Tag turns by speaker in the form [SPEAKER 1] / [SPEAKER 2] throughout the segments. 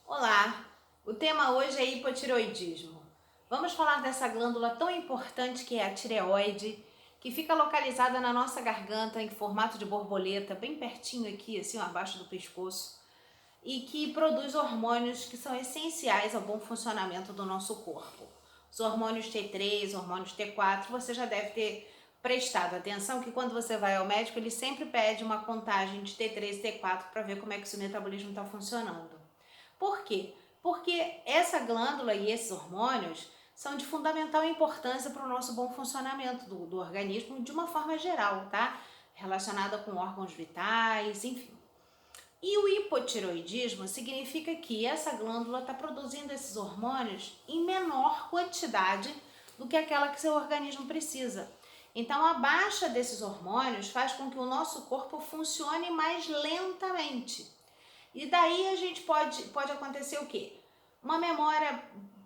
[SPEAKER 1] Olá, o tema hoje é hipotireoidismo. Vamos falar dessa glândula tão importante que é a tireoide, que fica localizada na nossa garganta em formato de borboleta, bem pertinho aqui, assim, abaixo do pescoço, e que produz hormônios que são essenciais ao bom funcionamento do nosso corpo. Os hormônios T3, hormônios T4, você já deve ter prestado atenção que quando você vai ao médico, ele sempre pede uma contagem de T3 e T4 para ver como é que o seu metabolismo está funcionando. Por quê? Porque essa glândula e esses hormônios são de fundamental importância para o nosso bom funcionamento do organismo de uma forma geral, tá? Relacionada com órgãos vitais, enfim. E o hipotireoidismo significa que essa glândula está produzindo esses hormônios em menor quantidade do que aquela que seu organismo precisa. Então, a baixa desses hormônios faz com que o nosso corpo funcione mais lentamente. E daí a gente pode acontecer o quê? Uma memória,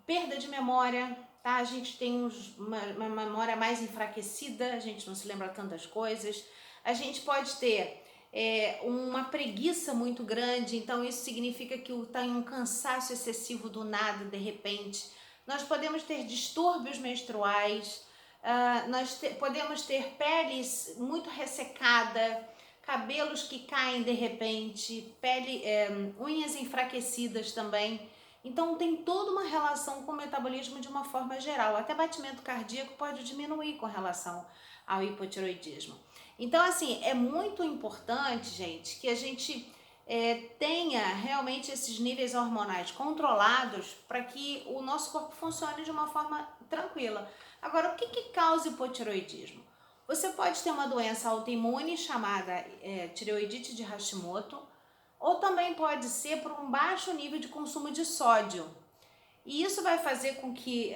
[SPEAKER 1] perda de memória, tá? A gente tem uma memória mais enfraquecida, a gente não se lembra tantas coisas. A gente pode ter uma preguiça muito grande, então isso significa que tem um cansaço excessivo do nada, de repente. Nós podemos ter distúrbios menstruais, podemos ter peles muito ressecada, cabelos que caem de repente, unhas enfraquecidas também. Então tem toda uma relação com o metabolismo de uma forma geral. Até batimento cardíaco pode diminuir com relação ao hipotireoidismo. Então, assim, é muito importante, gente, que a gente tenha realmente esses níveis hormonais controlados para que o nosso corpo funcione de uma forma tranquila. Agora, o que causa hipotireoidismo? Você pode ter uma doença autoimune chamada tireoidite de Hashimoto, ou também pode ser por um baixo nível de consumo de sódio. E isso vai fazer com que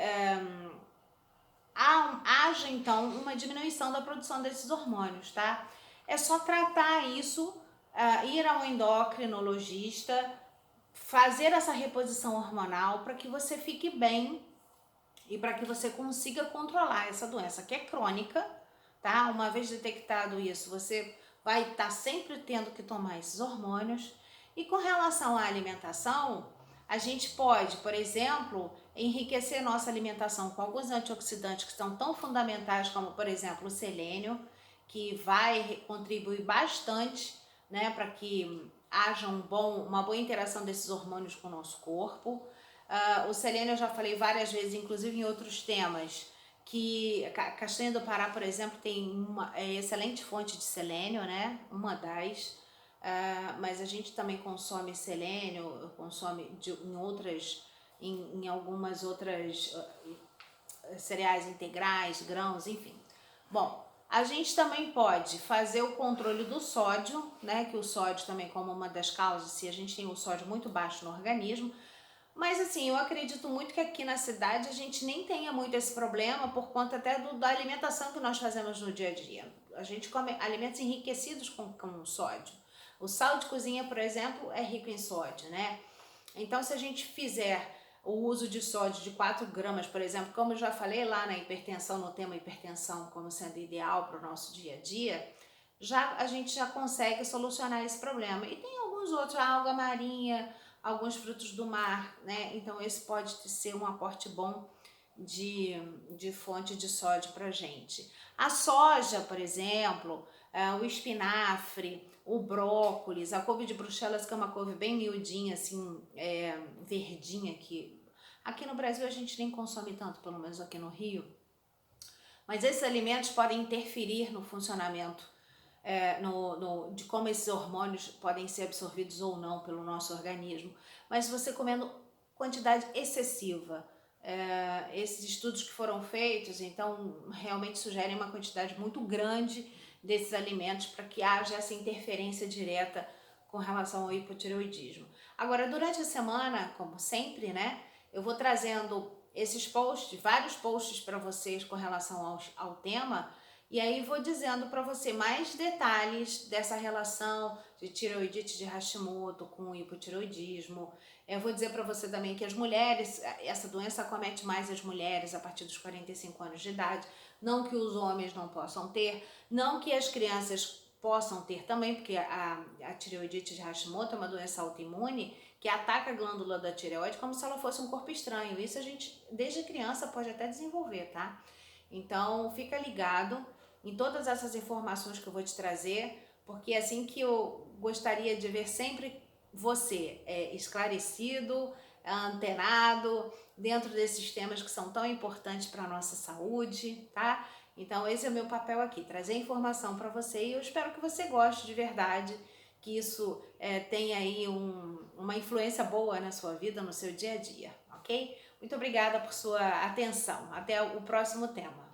[SPEAKER 1] haja então uma diminuição da produção desses hormônios, tá? É só tratar isso, ir ao endocrinologista, fazer essa reposição hormonal para que você fique bem e para que você consiga controlar essa doença que é crônica, tá? Uma vez detectado isso, você vai estar sempre tendo que tomar esses hormônios. E com relação à alimentação, a gente pode, por exemplo, enriquecer nossa alimentação com alguns antioxidantes que são tão fundamentais como, por exemplo, o selênio, que vai contribuir bastante, né, para que haja uma boa interação desses hormônios com o nosso corpo. O selênio eu já falei várias vezes, inclusive em outros temas, que castanha do Pará, por exemplo, tem uma excelente fonte de selênio, né? Uma das. Mas a gente também consome selênio, consome em algumas outras cereais integrais, grãos, enfim. Bom, a gente também pode fazer o controle do sódio, né? Que o sódio também como uma das causas, se a gente tem o sódio muito baixo no organismo. Mas assim, eu acredito muito que aqui na cidade a gente nem tenha muito esse problema por conta até da alimentação que nós fazemos no dia a dia. A gente come alimentos enriquecidos com sódio. O sal de cozinha, por exemplo, é rico em sódio, né? Então, se a gente fizer o uso de sódio de 4 gramas, por exemplo, como eu já falei lá na hipertensão, no tema hipertensão como sendo ideal para o nosso dia a dia, a gente já consegue solucionar esse problema. E tem alguns outros, a alga marinha, alguns frutos do mar, né? Então esse pode ser um aporte bom de fonte de sódio para gente. A soja, por exemplo, o espinafre, o brócolis, a couve de Bruxelas, que é uma couve bem miudinha, assim, verdinha, que aqui no Brasil a gente nem consome tanto, pelo menos aqui no Rio. Mas esses alimentos podem interferir no funcionamento de como esses hormônios podem ser absorvidos ou não pelo nosso organismo. Mas se você comendo quantidade excessiva, esses estudos que foram feitos, então, realmente sugerem uma quantidade muito grande desses alimentos para que haja essa interferência direta com relação ao hipotireoidismo. Agora, durante a semana, como sempre, né, eu vou trazendo esses posts, vários posts para vocês com relação ao tema, e aí vou dizendo para você mais detalhes dessa relação de tireoidite de Hashimoto com o hipotireoidismo. Eu vou dizer para você também que as mulheres, essa doença acomete mais as mulheres a partir dos 45 anos de idade, não que os homens não possam ter, não que as crianças possam ter também, porque a tireoidite de Hashimoto é uma doença autoimune que ataca a glândula da tireoide como se ela fosse um corpo estranho. Isso a gente, desde criança, pode até desenvolver, tá? Então, fica ligado em todas essas informações que eu vou te trazer, porque é assim que eu gostaria de ver sempre você esclarecido, antenado, dentro desses temas que são tão importantes para a nossa saúde, tá? Então, esse é o meu papel aqui, trazer informação para você e eu espero que você goste de verdade, que isso tenha aí uma influência boa na sua vida, no seu dia a dia, ok? Muito obrigada por sua atenção. Até o próximo tema.